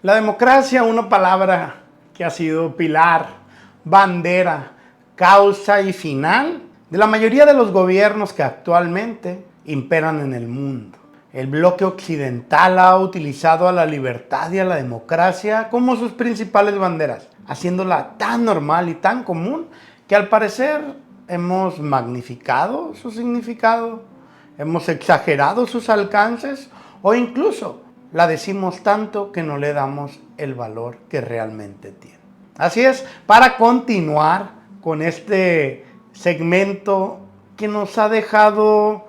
La democracia, una palabra que ha sido pilar, bandera, causa y final de la mayoría de los gobiernos que actualmente imperan en el mundo. El bloque occidental ha utilizado a la libertad y a la democracia como sus principales banderas, haciéndola tan normal y tan común que al parecer hemos magnificado su significado, hemos exagerado sus alcances o incluso la decimos tanto que no le damos el valor que realmente tiene. Así es, para continuar con este segmento que nos ha dejado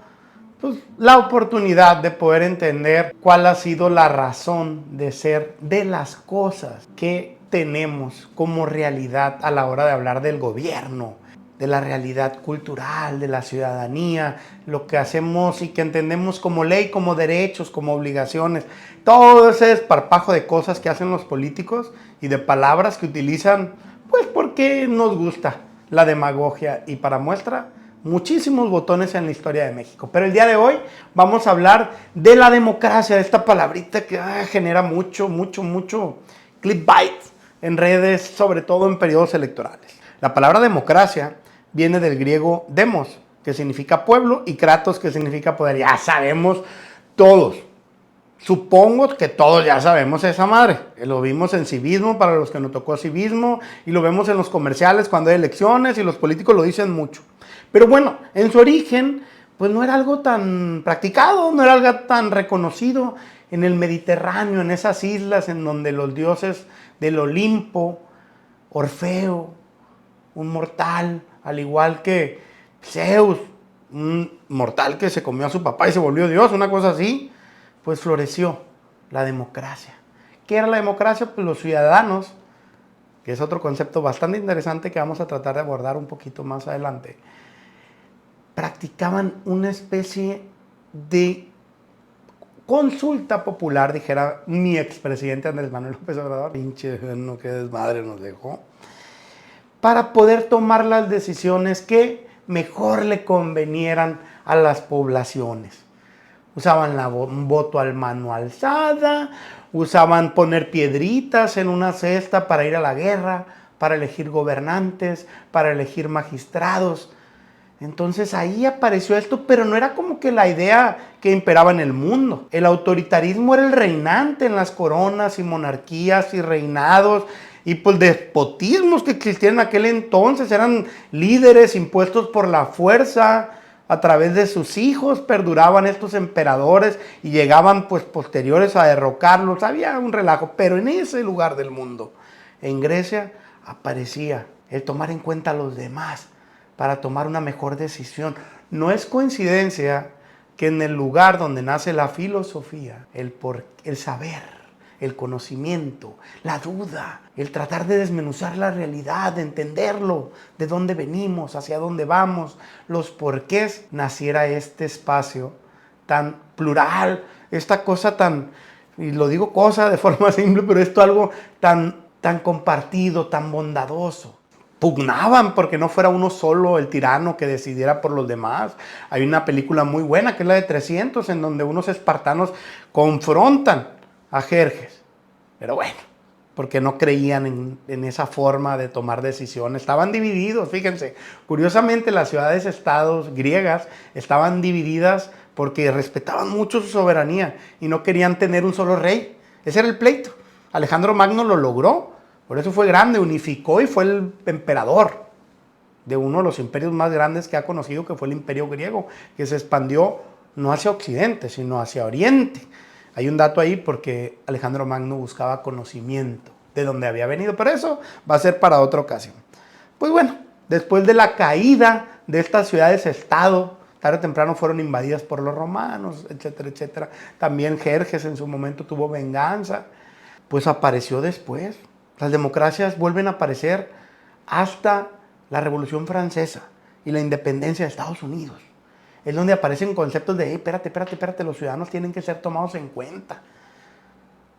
la oportunidad de poder entender cuál ha sido la razón de ser de las cosas que tenemos como realidad a la hora de hablar del gobierno, de la realidad cultural, de la ciudadanía, lo que hacemos y que entendemos como ley, como derechos, como obligaciones, todo ese desparpajo de cosas que hacen los políticos y de palabras que utilizan, pues porque nos gusta la demagogia y para muestra, muchísimos botones en la historia de México. Pero el día de hoy vamos a hablar de la democracia, de esta palabrita que genera mucho clickbait en redes, sobre todo en periodos electorales. La palabra democracia viene del griego demos, que significa pueblo, y kratos, que significa poder. Ya sabemos todos. Supongo que todos ya sabemos esa madre. Lo vimos en civismo, para los que nos tocó civismo, y lo vemos en los comerciales cuando hay elecciones, y los políticos lo dicen mucho. Pero bueno, en su origen, pues no era algo tan practicado, no era algo tan reconocido en el Mediterráneo, en esas islas en donde los dioses del Olimpo, Orfeo, un mortal, al igual que Zeus, un mortal que se comió a su papá y se volvió Dios, una cosa así, pues floreció la democracia. ¿Qué era la democracia? Pues los ciudadanos, que es otro concepto bastante interesante que vamos a tratar de abordar un poquito más adelante, practicaban una especie de consulta popular, dijera mi expresidente Andrés Manuel López Obrador, pinche no, qué desmadre nos dejó, para poder tomar las decisiones que mejor le convenieran a las poblaciones. Usaban un voto a mano alzada, usaban poner piedritas en una cesta para ir a la guerra, para elegir gobernantes, para elegir magistrados. Entonces ahí apareció esto, pero no era como que la idea que imperaba en el mundo. El autoritarismo era el reinante en las coronas y monarquías y reinados y pues despotismos que existían en aquel entonces. Eran líderes impuestos por la fuerza. A través de sus hijos perduraban estos emperadores y llegaban pues posteriores a derrocarlos. Había un relajo, pero en ese lugar del mundo, en Grecia, aparecía el tomar en cuenta a los demás para tomar una mejor decisión. No es coincidencia que en el lugar donde nace la filosofía, el saber, el conocimiento, la duda, el tratar de desmenuzar la realidad, de entenderlo, de dónde venimos, hacia dónde vamos, los porqués, naciera este espacio tan plural, esta cosa tan, y lo digo cosa de forma simple, pero esto algo tan compartido, tan bondadoso. Pugnaban porque no fuera uno solo el tirano que decidiera por los demás. Hay una película muy buena que es la de 300, en donde unos espartanos confrontan a Jerjes. Pero bueno, porque no creían en esa forma de tomar decisiones. Estaban divididos, fíjense. Curiosamente, las ciudades-estados griegas estaban divididas porque respetaban mucho su soberanía y no querían tener un solo rey. Ese era el pleito. Alejandro Magno lo logró. Por eso fue grande, unificó y fue el emperador de uno de los imperios más grandes que ha conocido, que fue el imperio griego, que se expandió no hacia occidente, sino hacia oriente. Hay un dato ahí porque Alejandro Magno buscaba conocimiento de dónde había venido, pero eso va a ser para otra ocasión. Pues bueno, después de la caída de estas ciudades-estado, tarde o temprano fueron invadidas por los romanos, etcétera, etcétera. También Jerjes en su momento tuvo venganza, pues apareció después. Las democracias vuelven a aparecer hasta la Revolución Francesa y la independencia de Estados Unidos. Es donde aparecen conceptos de, espérate, los ciudadanos tienen que ser tomados en cuenta.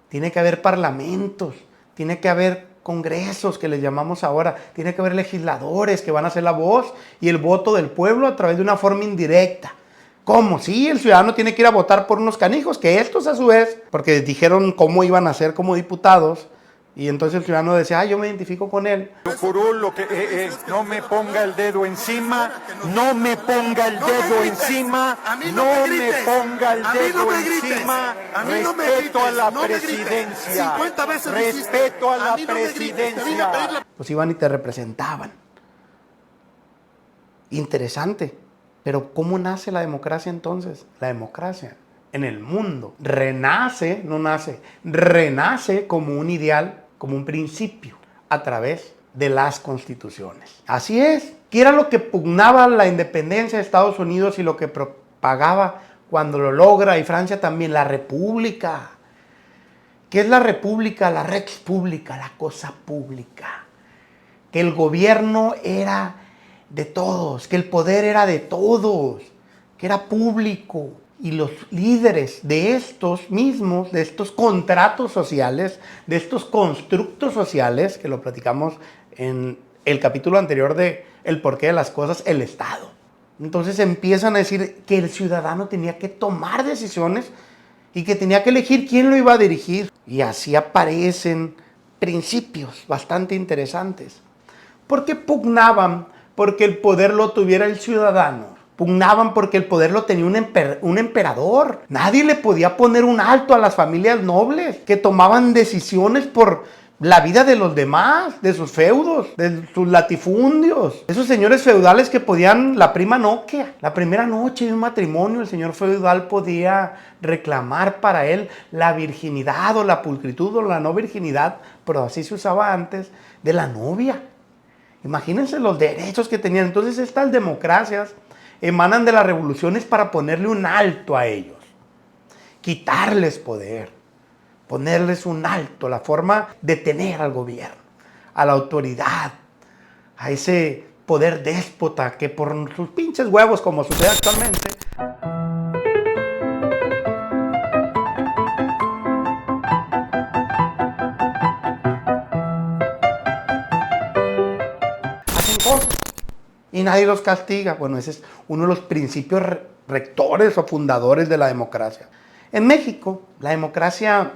Tiene que haber parlamentos, tiene que haber congresos, que les llamamos ahora, tiene que haber legisladores que van a ser la voz y el voto del pueblo a través de una forma indirecta. ¿Cómo? Sí, el ciudadano tiene que ir a votar por unos canijos, que estos a su vez, porque dijeron cómo iban a ser como diputados, y entonces el ciudadano decía, yo me identifico con él. Curul, no me ponga el dedo encima, no me ponga el dedo encima, no me ponga el dedo encima, respeto a la presidencia, respeto a la presidencia. Pues iban y te representaban. Interesante. Pero ¿cómo nace la democracia entonces? La democracia en el mundo renace, no nace, renace como un ideal, como un principio, a través de las constituciones. Así es, que era lo que pugnaba la independencia de Estados Unidos y lo que propagaba cuando lo logra, y Francia también, la república. ¿Qué es la república? La rex pública, la cosa pública. Que el gobierno era de todos, que el poder era de todos, que era público. Y los líderes de estos mismos, de estos contratos sociales, de estos constructos sociales, que lo platicamos en el capítulo anterior de El porqué de las cosas, el Estado. Entonces empiezan a decir que el ciudadano tenía que tomar decisiones y que tenía que elegir quién lo iba a dirigir. Y así aparecen principios bastante interesantes. ¿Por qué pugnaban? Porque el poder lo tuviera el ciudadano. Pugnaban porque el poder lo tenía un emperador. Nadie le podía poner un alto a las familias nobles que tomaban decisiones por la vida de los demás, de sus feudos, de sus latifundios. Esos señores feudales que podían, la prima noquia, la primera noche de un matrimonio, el señor feudal podía reclamar para él la virginidad o la pulcritud o la no virginidad, pero así se usaba antes, de la novia. Imagínense los derechos que tenían. Entonces estas democracias emanan de las revoluciones para ponerle un alto a ellos, quitarles poder, ponerles un alto, la forma de tener al gobierno, a la autoridad, a ese poder déspota que por sus pinches huevos, como sucede actualmente, hacen cosas y nadie los castiga. Bueno, ese es uno de los principios rectores o fundadores de la democracia. En México, la democracia,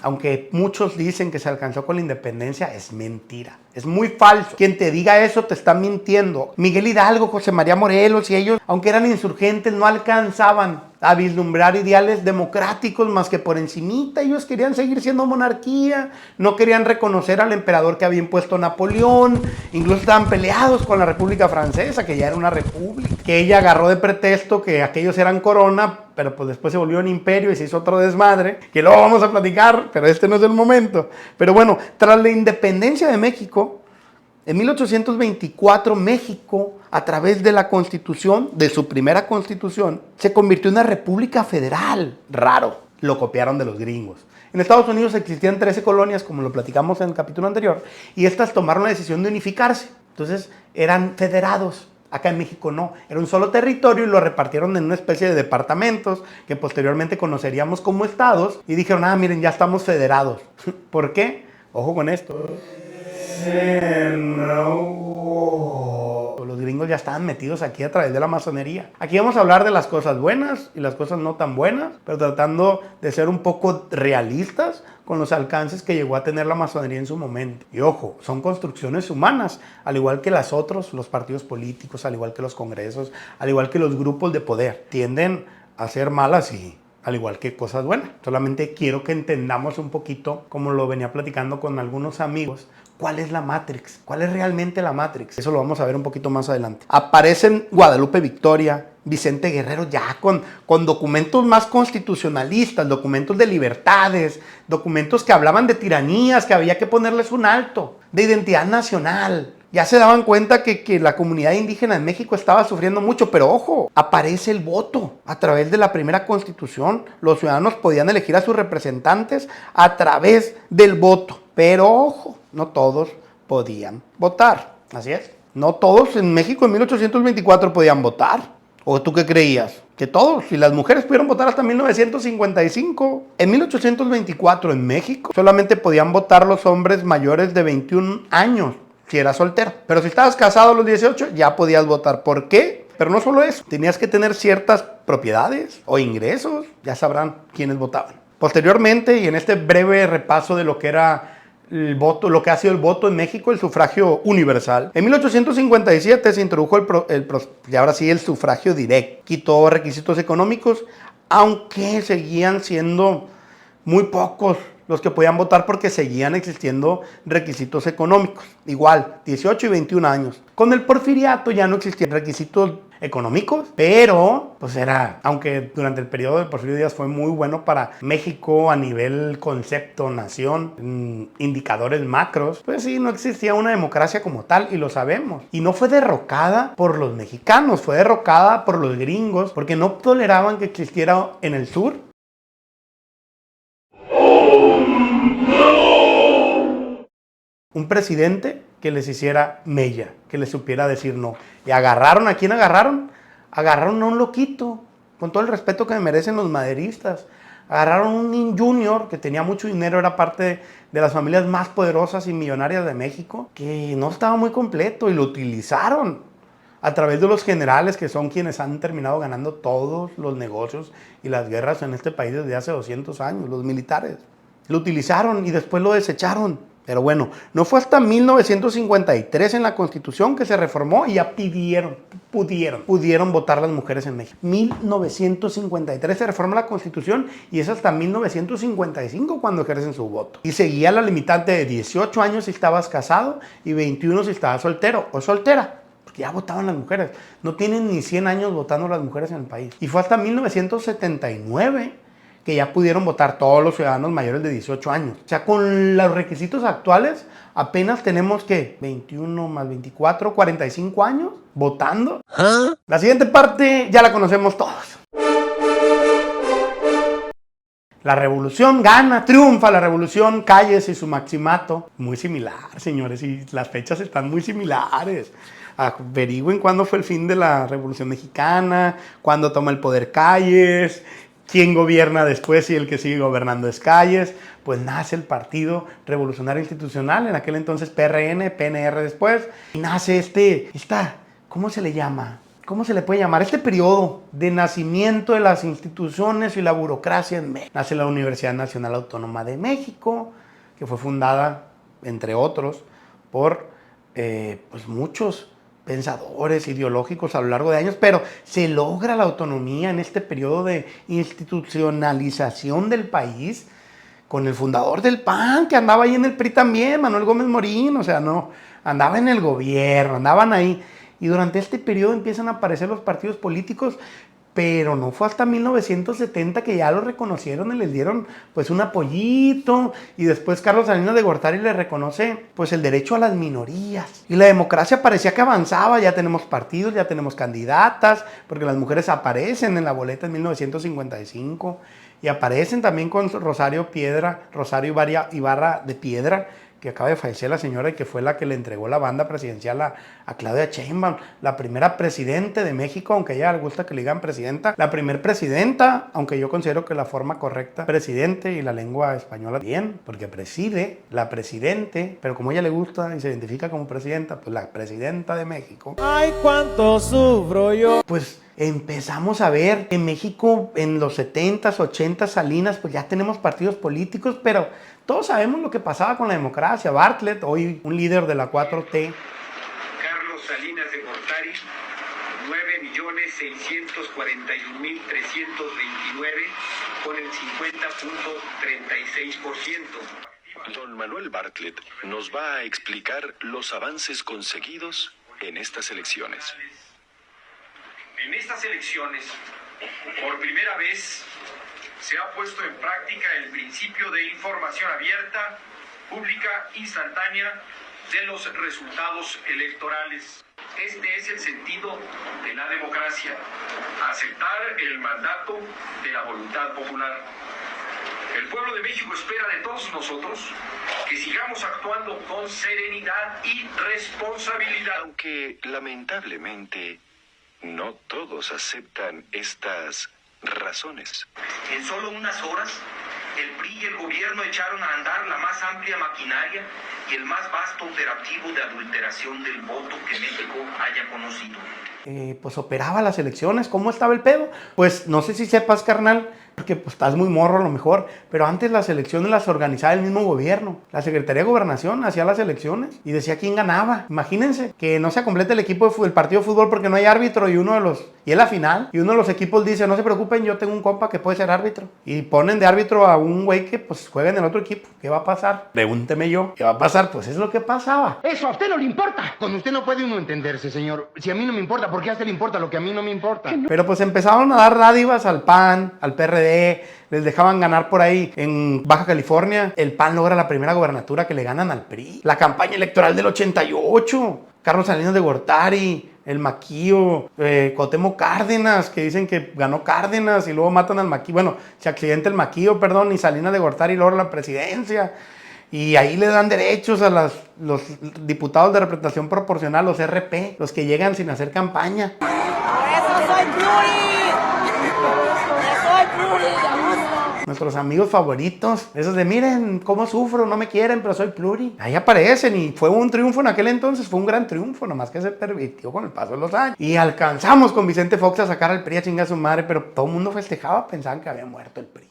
aunque muchos dicen que se alcanzó con la independencia, es mentira. Es muy falso. Quien te diga eso te está mintiendo. Miguel Hidalgo, José María Morelos y ellos, aunque eran insurgentes, no alcanzaban a vislumbrar ideales democráticos más que por encimita. Ellos querían seguir siendo monarquía, no querían reconocer al emperador que había impuesto Napoleón, incluso estaban peleados con la República Francesa, que ya era una república, que ella agarró de pretexto que aquellos eran corona, pero pues después se volvió un imperio y se hizo otro desmadre, que luego vamos a platicar, pero este no es el momento. Pero bueno, tras la independencia de México, en 1824 México, a través de la Constitución, de su primera Constitución, se convirtió en una república federal. Raro, lo copiaron de los gringos. En Estados Unidos existían 13 colonias, como lo platicamos en el capítulo anterior, y estas tomaron la decisión de unificarse. Entonces eran federados. Acá en México no, era un solo territorio y lo repartieron en una especie de departamentos que posteriormente conoceríamos como estados, y dijeron, miren, ya estamos federados. ¿Por qué? Ojo con esto. Los gringos ya estaban metidos aquí a través de la masonería. Aquí vamos a hablar de las cosas buenas y las cosas no tan buenas, pero tratando de ser un poco realistas con los alcances que llegó a tener la masonería en su momento. Y ojo, son construcciones humanas, al igual que las otros, los partidos políticos, al igual que los congresos, al igual que los grupos de poder. Tienden a ser malas y al igual que cosas buenas. Solamente quiero que entendamos un poquito, como lo venía platicando con algunos amigos, ¿cuál es la Matrix? ¿Cuál es realmente la Matrix? Eso lo vamos a ver un poquito más adelante. Aparecen Guadalupe Victoria, Vicente Guerrero ya con documentos más constitucionalistas, documentos de libertades, documentos que hablaban de tiranías, que había que ponerles un alto, de identidad nacional. Ya se daban cuenta que la comunidad indígena en México estaba sufriendo mucho, pero ojo, aparece el voto a través de la primera Constitución. Los ciudadanos podían elegir a sus representantes a través del voto, pero ojo, no todos podían votar. Así es, no todos en México en 1824 podían votar. ¿O tú qué creías? Que todos, y las mujeres pudieron votar hasta 1955. En 1824 en México solamente podían votar los hombres mayores de 21 años. Si eras soltero. Pero si estabas casado a los 18, ya podías votar. ¿Por qué? Pero no solo eso, tenías que tener ciertas propiedades o ingresos, ya sabrán quiénes votaban. Posteriormente, y en este breve repaso de lo que era el voto, lo que ha sido el voto en México, el sufragio universal. En 1857 se introdujo y ahora sí el sufragio directo. Quitó requisitos económicos, aunque seguían siendo muy pocos los que podían votar porque seguían existiendo requisitos económicos. Igual, 18 y 21 años. Con el porfiriato ya no existían requisitos económicos, pero pues aunque durante el periodo de Porfirio Díaz fue muy bueno para México a nivel concepto, nación, indicadores macros, pues sí, no existía una democracia como tal y lo sabemos. Y no fue derrocada por los mexicanos, fue derrocada por los gringos porque no toleraban que existiera en el sur un presidente que les hiciera mella, que les supiera decir no. Y agarraron, ¿a quién agarraron? Agarraron a un loquito, con todo el respeto que me merecen los maderistas. Agarraron a un junior que tenía mucho dinero, era parte de las familias más poderosas y millonarias de México, que no estaba muy completo y lo utilizaron a través de los generales que son quienes han terminado ganando todos los negocios y las guerras en este país desde hace 200 años, los militares. Lo utilizaron y después lo desecharon. Pero bueno, no fue hasta 1953 en la Constitución que se reformó y ya pudieron votar las mujeres en México. 1953 se reforma la Constitución y es hasta 1955 cuando ejercen su voto. Y seguía la limitante de 18 años si estabas casado y 21 si estabas soltero o soltera. Porque ya votaban las mujeres. No tienen ni 100 años votando las mujeres en el país. Y fue hasta 1979 que ya pudieron votar todos los ciudadanos mayores de 18 años. O sea, con los requisitos actuales, apenas tenemos, ¿qué? 21 más 24, 45 años votando. ¿Ah? La siguiente parte ya la conocemos todos. La revolución gana, triunfa la revolución, Calles y su maximato. Muy similar, señores, y las fechas están muy similares. Averigüen cuándo fue el fin de la Revolución Mexicana, cuándo toma el poder Calles, quién gobierna después y el que sigue gobernando es Calles. Pues nace el Partido Revolucionario Institucional, en aquel entonces PRN, PNR después, y nace ¿cómo se le llama? ¿Cómo se le puede llamar? Este periodo de nacimiento de las instituciones y la burocracia en México. Nace la Universidad Nacional Autónoma de México, que fue fundada, entre otros, por pues muchos pensadores ideológicos a lo largo de años, pero se logra la autonomía en este periodo de institucionalización del país con el fundador del PAN, que andaba ahí en el PRI también, Manuel Gómez Morín, o sea, no, andaba en el gobierno, andaban ahí. Y durante este periodo empiezan a aparecer los partidos políticos, pero no fue hasta 1970 que ya lo reconocieron y les dieron pues un apoyito, y después Carlos Salinas de Gortari le reconoce pues el derecho a las minorías. Y la democracia parecía que avanzaba, ya tenemos partidos, ya tenemos candidatas, porque las mujeres aparecen en la boleta en 1955 y aparecen también con Rosario Ibarra de Piedra, que acaba de fallecer la señora y que fue la que le entregó la banda presidencial a Claudia Sheinbaum, la primera presidente de México, aunque a ella le gusta que le digan presidenta, la primer presidenta, aunque yo considero que la forma correcta, presidente, y la lengua española bien, porque preside, la presidente, pero como a ella le gusta y se identifica como presidenta, pues la presidenta de México. ¡Ay, cuánto sufro yo! Pues empezamos a ver en México en los 70s, 80s, Salinas, pues ya tenemos partidos políticos, pero todos sabemos lo que pasaba con la democracia. Bartlett, hoy un líder de la 4T. Carlos Salinas de Gortari, 9.641.329, con el 50.36%. Don Manuel Bartlett nos va a explicar los avances conseguidos en estas elecciones. En estas elecciones, por primera vez, se ha puesto en práctica el principio de información abierta, pública, instantánea de los resultados electorales. Este es el sentido de la democracia, aceptar el mandato de la voluntad popular. El pueblo de México espera de todos nosotros que sigamos actuando con serenidad y responsabilidad. Aunque lamentablemente no todos aceptan estas razones. En solo unas horas, el PRI y el gobierno echaron a andar la más amplia maquinaria y el más vasto operativo de adulteración del voto que México haya conocido. pues operaba las elecciones. ¿Cómo estaba el pedo? Pues no sé si sepas, carnal, porque pues estás muy morro a lo mejor, pero antes las elecciones las organizaba el mismo gobierno. La Secretaría de Gobernación hacía las elecciones y decía quién ganaba. Imagínense que no se complete el equipo del partido de fútbol porque no hay árbitro y es la final, y uno de los equipos dice, no se preocupen, yo tengo un compa que puede ser árbitro. Y ponen de árbitro a un güey que pues juega en el otro equipo. ¿Qué va a pasar? Pregúnteme yo. ¿Qué va a pasar? Pues es lo que pasaba. Eso a usted no le importa. Con usted no puede uno entenderse, señor. Si a mí no me importa, ¿por qué a usted le importa lo que a mí no me importa? Pero pues empezaron a dar dádivas al PAN, al PRD, les dejaban ganar por ahí en Baja California. El PAN logra la primera gobernatura que le ganan al PRI. La campaña electoral del 88. Carlos Salinas de Gortari, el Maquillo, Cuauhtémoc Cárdenas, que dicen que ganó Cárdenas y luego matan al Maquillo. Bueno, se accidenta el Maquillo, perdón, y Salinas de Gortari logra la presidencia. Y ahí le dan derechos a los diputados de representación proporcional, los RP, los que llegan sin hacer campaña. Por eso soy pluri. Soy pluri. Nuestros amigos favoritos, esos de miren cómo sufro, no me quieren, pero soy pluri. Ahí aparecen y fue un triunfo en aquel entonces, fue un gran triunfo, nomás que se pervirtió con el paso de los años. Y alcanzamos con Vicente Fox a sacar al PRI a chingar a su madre, pero todo el mundo festejaba, pensaban que había muerto el PRI.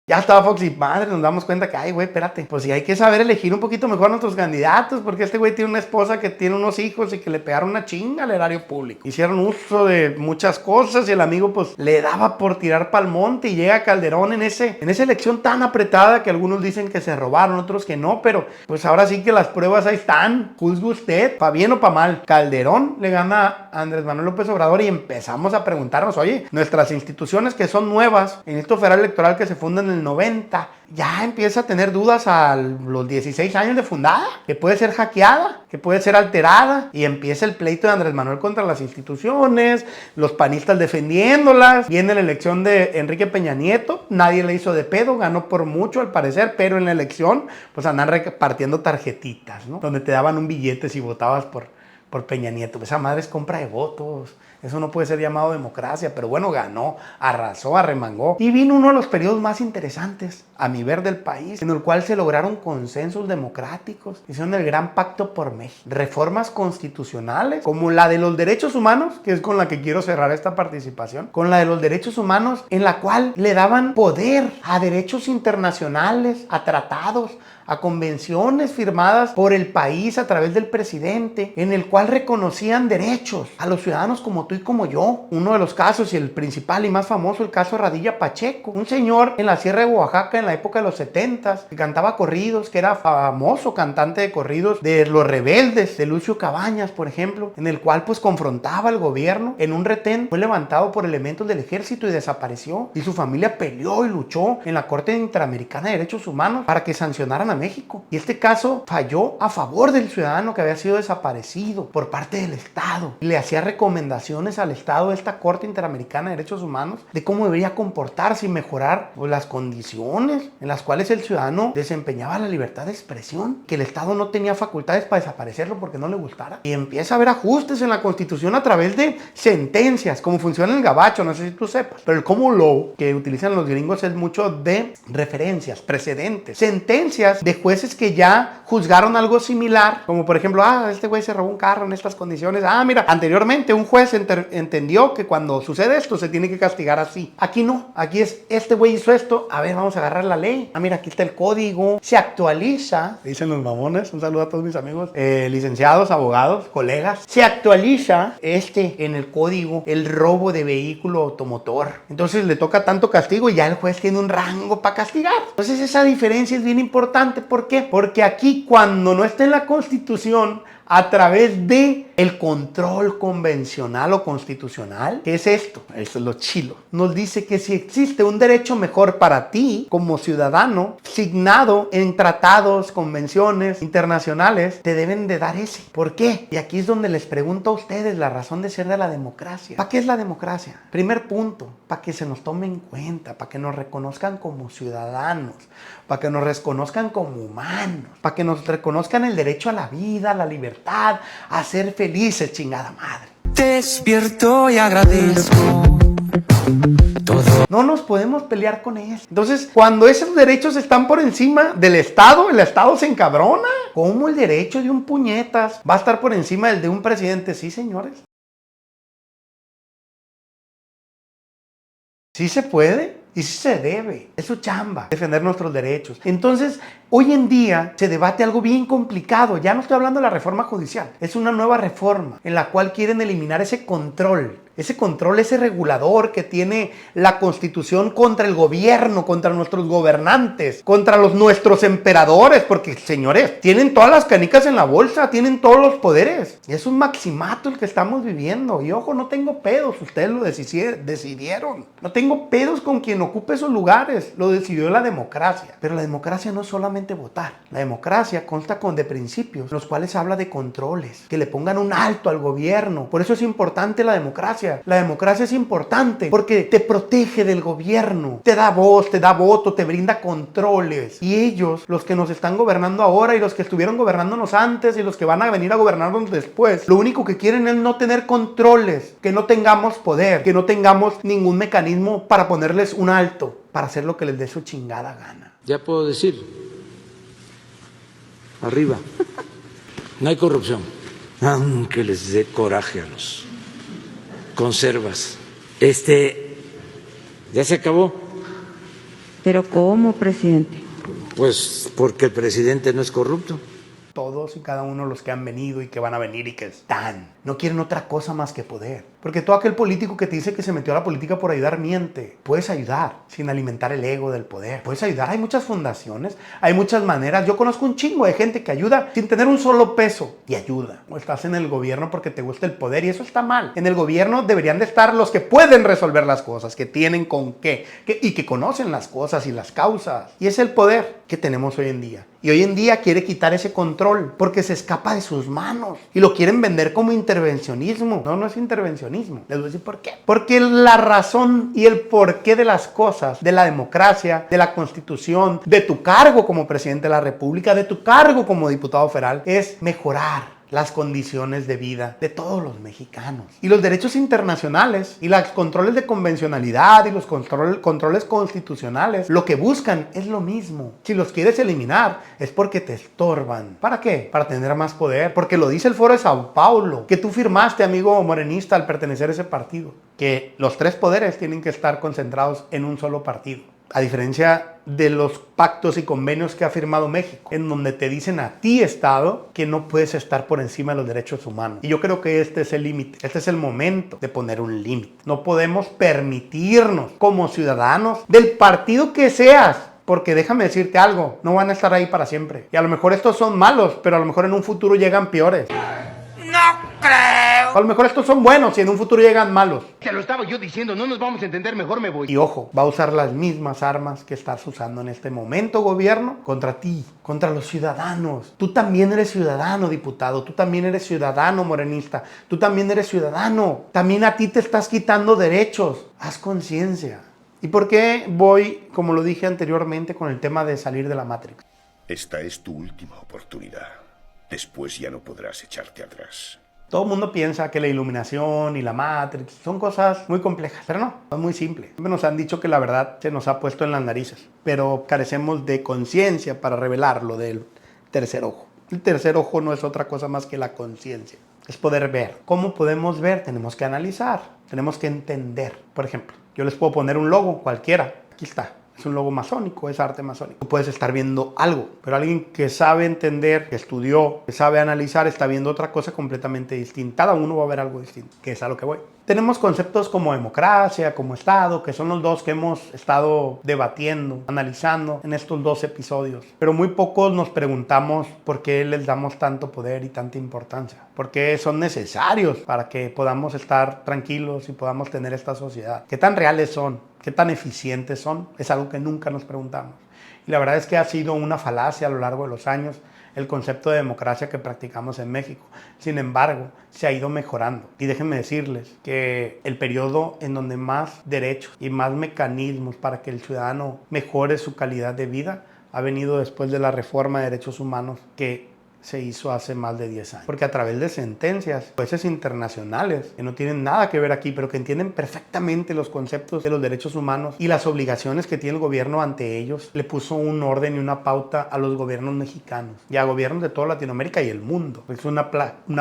Ya estaba Fox y madre, nos damos cuenta que, ay, güey, espérate, pues sí hay que saber elegir un poquito mejor a nuestros candidatos, porque este güey tiene una esposa que tiene unos hijos y que le pegaron una chinga al erario público. Hicieron uso de muchas cosas y el amigo, pues, le daba por tirar pa'l monte y llega Calderón en esa elección tan apretada que algunos dicen que se robaron, otros que no, pero pues ahora sí que las pruebas ahí están. Juzgue usted, pa' bien o pa' mal. Calderón le gana a Andrés Manuel López Obrador y empezamos a preguntarnos, oye, nuestras instituciones que son nuevas, en Instituto Federal Electoral que se funda en el 90, ya empieza a tener dudas a los 16 años de fundada, que puede ser hackeada, que puede ser alterada, y empieza el pleito de Andrés Manuel contra las instituciones, los panistas defendiéndolas. Viene la elección de Enrique Peña Nieto, nadie le hizo de pedo, ganó por mucho al parecer, pero en la elección pues andan repartiendo tarjetitas, ¿no? Donde te daban un billete si votabas por Peña Nieto. Esa madre es compra de votos. Eso no puede ser llamado democracia, pero bueno, ganó, arrasó, arremangó. Y vino uno de los periodos más interesantes, a mi ver, del país, en el cual se lograron consensos democráticos. Hicieron el Gran Pacto por México. Reformas constitucionales, como la de los derechos humanos, que es con la que quiero cerrar esta participación, con la de los derechos humanos, en la cual le daban poder a derechos internacionales, a tratados, a convenciones firmadas por el país a través del presidente, en el cual reconocían derechos a los ciudadanos como tú y como yo. Uno de los casos, y el principal y más famoso, el caso Radilla Pacheco, un señor en la Sierra de Oaxaca en la época de los 70s, que cantaba corridos, que era famoso cantante de corridos de Los Rebeldes, de Lucio Cabañas, por ejemplo, en el cual pues confrontaba al gobierno. En un retén fue levantado por elementos del ejército y desapareció, y su familia peleó y luchó en la Corte Interamericana de Derechos Humanos para que sancionaran a México. Y este caso falló a favor del ciudadano que había sido desaparecido por parte del Estado. Y le hacía recomendaciones al Estado de esta Corte Interamericana de Derechos Humanos de cómo debería comportarse y mejorar pues, las condiciones en las cuales el ciudadano desempeñaba la libertad de expresión, que el Estado no tenía facultades para desaparecerlo porque no le gustara. Y empieza a haber ajustes en la Constitución a través de sentencias, como funciona en el gabacho, no sé si tú sepas, pero el common law que utilizan los gringos es mucho de referencias, precedentes, sentencias de jueces que ya juzgaron algo similar, como por ejemplo, este güey se robó un carro en estas condiciones. Mira, anteriormente un juez entendió que cuando sucede esto se tiene que castigar así. Aquí no, aquí es, este güey hizo esto, a ver, vamos a agarrar la ley. Mira, aquí está el código, se actualiza, dicen los mamones, un saludo a todos mis amigos, licenciados, abogados, colegas, se actualiza en el código el robo de vehículo automotor. Entonces le toca tanto castigo y ya el juez tiene un rango para castigar. Entonces esa diferencia es bien importante. ¿Por qué? Porque aquí cuando no está en la Constitución, a través de el control convencional o constitucional, ¿qué es esto? Esto es lo chilo. Nos dice que si existe un derecho mejor para ti como ciudadano, signado en tratados, convenciones internacionales, te deben de dar ese. ¿Por qué? Y aquí es donde les pregunto a ustedes la razón de ser de la democracia. ¿Para qué es la democracia? Primer punto, para que se nos tome en cuenta, para que nos reconozcan como ciudadanos, para que nos reconozcan como humanos, para que nos reconozcan el derecho a la vida, a la libertad, a ser felices, chingada madre. Despierto y agradezco No nos podemos pelear con eso. Entonces, cuando esos derechos están por encima del Estado, el Estado se encabrona. ¿Cómo el derecho de un puñetas va a estar por encima del de un presidente? Sí, señores. Sí se puede y sí se debe. Es su chamba, defender nuestros derechos. Entonces, hoy en día se debate algo bien complicado. Ya no estoy hablando de la reforma judicial. Es una nueva reforma en la cual quieren eliminar ese control, ese regulador que tiene la Constitución contra el gobierno, contra nuestros gobernantes, contra nuestros emperadores, porque, señores, tienen todas las canicas en la bolsa, tienen todos los poderes. Y es un maximato el que estamos viviendo. Y ojo, no tengo pedos, ustedes lo decidieron. No tengo pedos con quien ocupe esos lugares, lo decidió la democracia. Pero la democracia no es solamente votar. La democracia consta de principios, los cuales habla de controles, que le pongan un alto al gobierno. Por eso es importante la democracia. La democracia es importante porque te protege del gobierno, te da voz, te da voto, te brinda controles. Y ellos, los que nos están gobernando ahora y los que estuvieron gobernándonos antes y los que van a venir a gobernarnos después, lo único que quieren es no tener controles, que no tengamos poder, que no tengamos ningún mecanismo para ponerles un alto, para hacer lo que les dé su chingada gana. Ya puedo decir, arriba, no hay corrupción, aunque les dé coraje a los conservas. Ya se acabó. ¿Pero cómo, presidente? Pues porque el presidente no es corrupto. Todos y cada uno de los que han venido y que van a venir y que están, no quieren otra cosa más que poder. Porque todo aquel político que te dice que se metió a la política por ayudar, miente. Puedes ayudar sin alimentar el ego del poder. Puedes ayudar, hay muchas fundaciones, hay muchas maneras. Yo conozco un chingo de gente que ayuda sin tener un solo peso y ayuda. O estás en el gobierno porque te gusta el poder y eso está mal. En el gobierno deberían de estar los que pueden resolver las cosas, que tienen con qué y que conocen las cosas y las causas. Y es el poder que tenemos hoy en día. Y hoy en día quiere quitar ese control porque se escapa de sus manos y lo quieren vender como intervencionismo. No, no es intervencionismo. Les voy a decir por qué. Porque la razón y el porqué de las cosas, de la democracia, de la Constitución, de tu cargo como presidente de la República, de tu cargo como diputado federal, es mejorar las condiciones de vida de todos los mexicanos. Y los derechos internacionales y los controles de convencionalidad y los controles constitucionales, lo que buscan es lo mismo. Si los quieres eliminar es porque te estorban. ¿Para qué? Para tener más poder. Porque lo dice el Foro de Sao Paulo, que tú firmaste, amigo morenista, al pertenecer a ese partido, que los tres poderes tienen que estar concentrados en un solo partido. A diferencia de los pactos y convenios que ha firmado México, en donde te dicen a ti, Estado, que no puedes estar por encima de los derechos humanos. Y yo creo que este es el límite, este es el momento de poner un límite. No podemos permitirnos, como ciudadanos, del partido que seas, porque déjame decirte algo, no van a estar ahí para siempre. Y a lo mejor estos son malos, pero a lo mejor en un futuro llegan peores. No creo. A lo mejor estos son buenos y en un futuro llegan malos. Te lo estaba yo diciendo, no nos vamos a entender, mejor me voy. Y ojo, va a usar las mismas armas que estás usando en este momento, gobierno, contra ti, contra los ciudadanos. Tú también eres ciudadano, diputado. Tú también eres ciudadano, morenista. Tú también eres ciudadano. También a ti te estás quitando derechos. Haz conciencia. ¿Y por qué voy, como lo dije anteriormente, con el tema de salir de la Matrix? Esta es tu última oportunidad. Después ya no podrás echarte atrás. Todo el mundo piensa que la iluminación y la Matrix son cosas muy complejas, pero no, son muy simples. Siempre nos han dicho que la verdad se nos ha puesto en las narices, pero carecemos de conciencia para revelar lo del tercer ojo. El tercer ojo no es otra cosa más que la conciencia, es poder ver. ¿Cómo podemos ver? Tenemos que analizar, tenemos que entender. Por ejemplo, yo les puedo poner un logo cualquiera, aquí está. Es un logo masónico, es arte masónico. Tú puedes estar viendo algo, pero alguien que sabe entender, que estudió, que sabe analizar, está viendo otra cosa completamente distinta. Cada uno va a ver algo distinto, que es a lo que voy. Tenemos conceptos como democracia, como Estado, que son los dos que hemos estado debatiendo, analizando en estos 2 episodios. Pero muy pocos nos preguntamos por qué les damos tanto poder y tanta importancia. ¿Por qué son necesarios para que podamos estar tranquilos y podamos tener esta sociedad? ¿Qué tan reales son? ¿Qué tan eficientes son? Es algo que nunca nos preguntamos. Y la verdad es que ha sido una falacia a lo largo de los años el concepto de democracia que practicamos en México. Sin embargo, se ha ido mejorando. Y déjenme decirles que el periodo en donde más derechos y más mecanismos para que el ciudadano mejore su calidad de vida ha venido después de la reforma de derechos humanos que se hizo hace más de 10 años. Porque a través de sentencias, jueces internacionales, que no tienen nada que ver aquí, pero que entienden perfectamente los conceptos de los derechos humanos y las obligaciones que tiene el gobierno ante ellos, le puso un orden y una pauta a los gobiernos mexicanos y a gobiernos de toda Latinoamérica y el mundo. Es una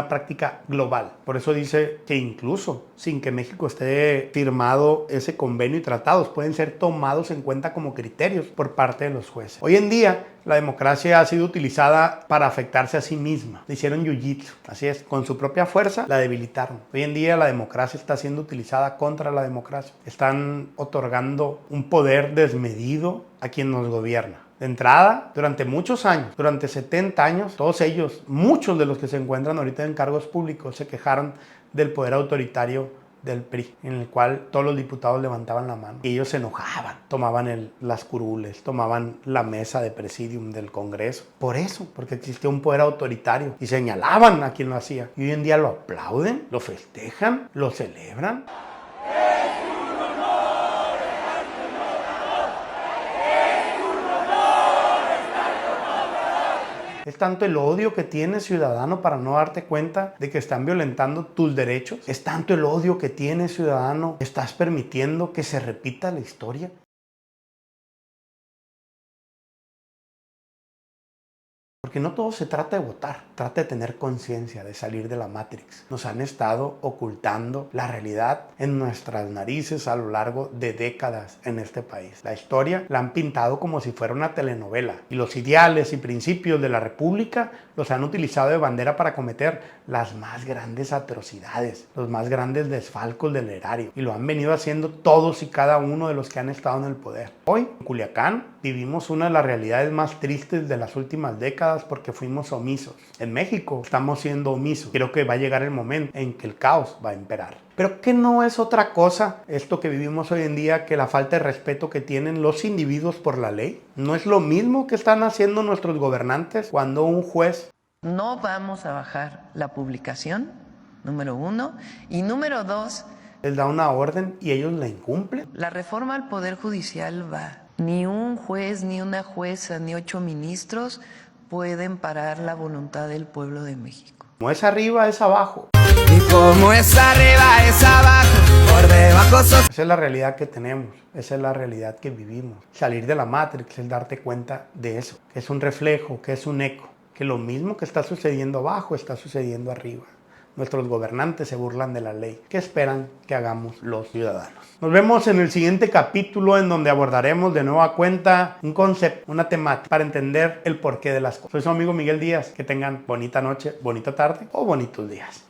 práctica global. Por eso dice que incluso sin que México esté firmado ese convenio y tratados, pueden ser tomados en cuenta como criterios por parte de los jueces. Hoy en día, la democracia ha sido utilizada para afectarse a sí misma. Le hicieron jiu-jitsu, así es, con su propia fuerza la debilitaron. Hoy en día la democracia está siendo utilizada contra la democracia. Están otorgando un poder desmedido a quien nos gobierna. De entrada, durante muchos años, durante 70 años, todos ellos, muchos de los que se encuentran ahorita en cargos públicos, se quejaron del poder autoritario del PRI, en el cual todos los diputados levantaban la mano y ellos se enojaban, tomaban las curules, tomaban la mesa de presidium del Congreso. Por eso, porque existía un poder autoritario y señalaban a quien lo hacía. Y hoy en día lo aplauden, lo festejan, lo celebran. Es tanto el odio que tienes, ciudadano, para no darte cuenta de que están violentando tus derechos. Es tanto el odio que tienes, ciudadano, estás permitiendo que se repita la historia. Porque no todo se trata de votar, trata de tener conciencia, de salir de la Matrix. Nos han estado ocultando la realidad en nuestras narices a lo largo de décadas en este país. La historia la han pintado como si fuera una telenovela y los ideales y principios de la República los han utilizado de bandera para cometer las más grandes atrocidades, los más grandes desfalcos del erario, y lo han venido haciendo todos y cada uno de los que han estado en el poder. Hoy, en Culiacán, vivimos una de las realidades más tristes de las últimas décadas porque fuimos omisos. En México estamos siendo omisos. Creo que va a llegar el momento en que el caos va a imperar. Pero ¿qué no es otra cosa esto que vivimos hoy en día que la falta de respeto que tienen los individuos por la ley? ¿No es lo mismo que están haciendo nuestros gobernantes cuando un juez... No vamos a bajar la publicación, número 1. Y número 2... les da una orden y ellos la incumplen. La reforma al Poder Judicial va. Ni un juez, ni una jueza, ni 8 ministros pueden parar la voluntad del pueblo de México. Como es arriba, es abajo. Y como es arriba, es abajo, por debajo sos... Esa es la realidad que tenemos, esa es la realidad que vivimos. Salir de la Matrix es darte cuenta de eso, que es un reflejo, que es un eco, que lo mismo que está sucediendo abajo está sucediendo arriba. Nuestros gobernantes se burlan de la ley. ¿Qué esperan que hagamos los ciudadanos? Nos vemos en el siguiente capítulo en donde abordaremos de nueva cuenta un concepto, una temática para entender el porqué de las cosas. Soy su amigo Miguel Díaz. Que tengan bonita noche, bonita tarde o bonitos días.